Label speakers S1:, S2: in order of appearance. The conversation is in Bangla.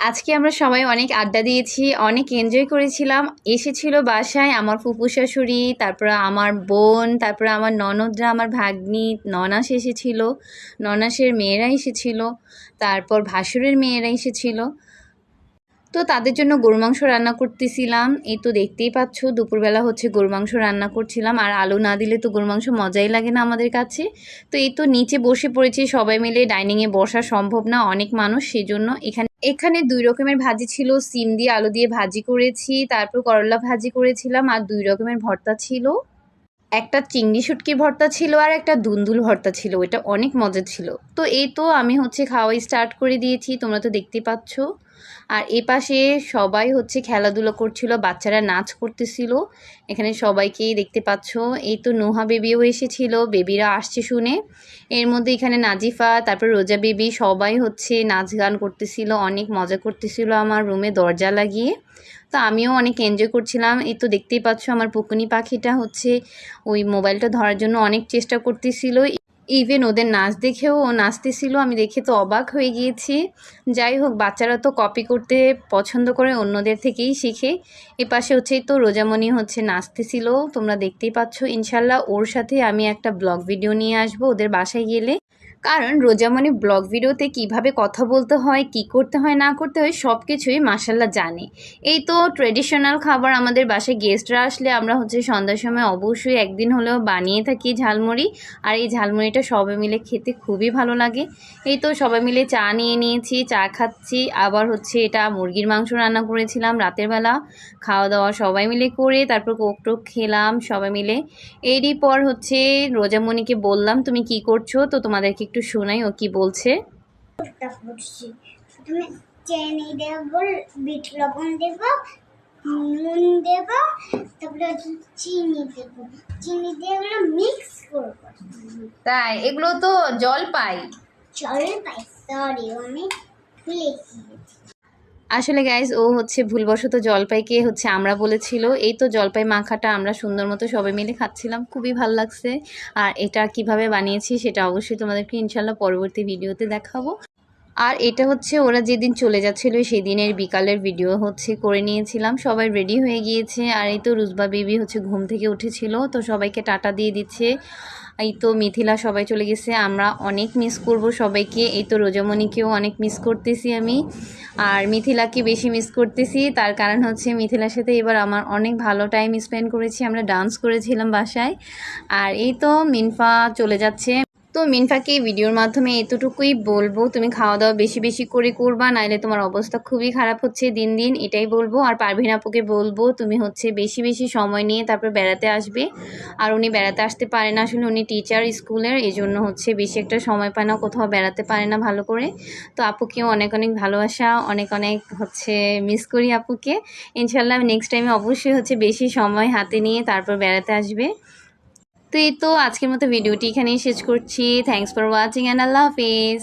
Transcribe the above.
S1: আজকে আমরা সবাই অনেক আড্ডা দিয়েছি, অনেক এনজয় করেছিলাম। এসেছিল বাসায় আমার ফুপু শাশুড়ি, তারপরে আমার বোন, তারপরে আমার ননদরা, আমার ভাগ্নি, ননাস এসেছিল, ননাসের মেয়েরা এসেছিল, তারপর ভাসুরের মেয়েরা এসেছিল। তো তাদের জন্য গরু মাংস রান্না করতেছিলাম। এই তো দেখতেই পাচ্ছ দুপুরবেলা হচ্ছে গরু মাংস রান্না করছিলাম। আর আলু না দিলে তো গরু মাংস মজাই লাগে না আমাদের কাছে। তো এই তো নিচে বসে পড়েছি সবাই মিলে, ডাইনিংয়ে বসা সম্ভব না, অনেক মানুষ, সেজন্য এখানে 2 রকমের ভাজি ছিল। সিম দিয়ে আলু দিয়ে ভাজি করেছি, তারপর করলা ভাজি করেছিলাম, আর 2 রকমের ভর্তা ছিল। একটা চিংড়ি শুটকির ভর্তা ছিল আর একটা দুন্দুল ভর্তা ছিল, ওইটা অনেক মজা ছিল। তো এই তো আমি হচ্ছে খাওয়াই স্টার্ট করে দিয়েছি, তোমরা তো দেখতেই পাচ্ছ। আর এ পাশে সবাই হচ্ছে খেলাধুলো করছিল, বাচ্চারা নাচ করতেছিল, এখানে সবাইকেই দেখতে পাচ্ছ। এই তো নোহা বেবিও এসেছিল, বেবিরা আসছে শুনে। এর মধ্যে এখানে নাজিফা, তারপর রোজা বেবি সবাই হচ্ছে নাচ গান করতেছিল, অনেক মজা করতেছিল আমার রুমে দরজা লাগিয়ে। তো আমিও অনেক এনজয় করছিলাম। এই তো দেখতেই পাচ্ছ আমার পুকুনি পাখিটা হচ্ছে ওই মোবাইলটা ধরার জন্য অনেক চেষ্টা করতেছিল। ইভেন ওদের নাচ দেখেও ও নাচতেছিল, আমি দেখে তো অবাক হয়ে গিয়েছি। যাই হোক, বাচ্চারা তো কপি করতে পছন্দ করে, অন্যদের থেকেই শিখে। এপাশে হচ্ছে তো রোজামণি হচ্ছে নাচতেছিল, তোমরা দেখতেই পাচ্ছ। ইনশাল্লাহ ওর সাথে আমি একটা ব্লগ ভিডিও নিয়ে আসবো ওদের বাসায় গেলে। কারণ রোজামণি ব্লগ ভিডিওতে কিভাবে কথা বলতে হয়, কি করতে হয় না করতে হয় সব কিছুই মাশাল্লাহ জানে। এই তো ট্রেডিশনাল খাবার, আমাদের বাসায় গেস্টরা আসলে আমরা হচ্ছে সন্ধ্যার সময় অবশ্যই একদিন হলেও বানিয়ে থাকি ঝালমুড়ি। আর এই ঝালমুড়িটা সবাই মিলে খেতে খুবই ভালো লাগে। এই তো সবাই মিলে চা নিয়ে নিয়েছি, চা খাচ্ছি। আবার হচ্ছে এটা মুরগির মাংস রান্না করেছিলাম রাতের বেলা, খাওয়া দাওয়া সবাই মিলে করে তারপর কোক টোক খেলাম সবাই মিলে। এরই পর হচ্ছে রোজামণিকে বললাম তুমি কি করছো, তো তোমাদেরকে একটু শোনাই ও কি বলছে।
S2: প্রথমে চিনি দেব, বিট লবণ দেব, নুন দেব, তারপরে চিনি দেব, চিনি দিয়ে এগুলো মিক্স করব।
S1: তাই? এগুলো তো জলপাই।
S2: জলপাই, সরি আমি ভুলে গেছি।
S1: আসলে গাইজ ও হচ্ছে ভুলবশত জলপাইকে হচ্ছে আমরা বলেছিল। এই তো জলপাই মাখাটা আমরা সুন্দর মতো সবাই মিলে খাচ্ছিলাম, খুবই ভালো লাগছে। আর এটা কিভাবে বানিয়েছি সেটা অবশ্যই তোমাদেরকে ইনশাল্লাহ পরবর্তী ভিডিওতে দেখাবো। আর এটা হচ্ছে ওরা যেদিন চলে যাচ্ছিল সেদিনের বিকালের ভিডিও হচ্ছে করে নিয়েছিলাম। সবাই রেডি হয়ে গিয়েছে। আর এই তো রুজবা বেবি হচ্ছে ঘুম থেকে উঠেছিল, তো সবাইকে টাটা দিয়ে দিচ্ছে। এই তো মিথিলা সবাই চলে গেছে, আমরা অনেক মিস করব সবাইকে। এই তো রোজামণিকেও অনেক মিস করতেছি আমি, আর মিথিলাকে বেশি মিস করতেছি। তার কারণ হচ্ছে মিথিলার সাথে এবার আমার অনেক ভালো টাইম স্পেন্ড করেছি, আমরা ডান্স করেছিলাম বাসায়। আর এই তো মিনফা চলে যাচ্ছে। তো মিনফাকে ভিডিওর মাধ্যমে এতটুকুই বলবো, তুমি খাওয়া দাওয়া বেশি বেশি করে করবা, নাইলে তোমার অবস্থা খুবই খারাপ হচ্ছে দিন দিন, এটাই বলবো। আর পারভিন আপুকে বলবো তুমি হচ্ছে বেশি বেশি সময় নিয়ে তারপর বেড়াতে আসবে। আর উনি বেড়াতে আসতে পারে না, আসলে উনি টিচার স্কুলের, এই জন্য হচ্ছে বেশি একটা সময় পায় না, কোথাও বেড়াতে পারে না ভালো করে। তো আপুকেও অনেক অনেক ভালোবাসা, অনেক অনেক হচ্ছে মিস করি আপুকে। ইনশাল্লাহ নেক্সট টাইমে অবশ্যই হচ্ছে বেশি সময় হাতে নিয়ে তারপর বেড়াতে আসবে। তো এই তো আজকের মতো ভিডিওটি এখানেই শেষ করছি। Thanks for watching and Allah Hafiz.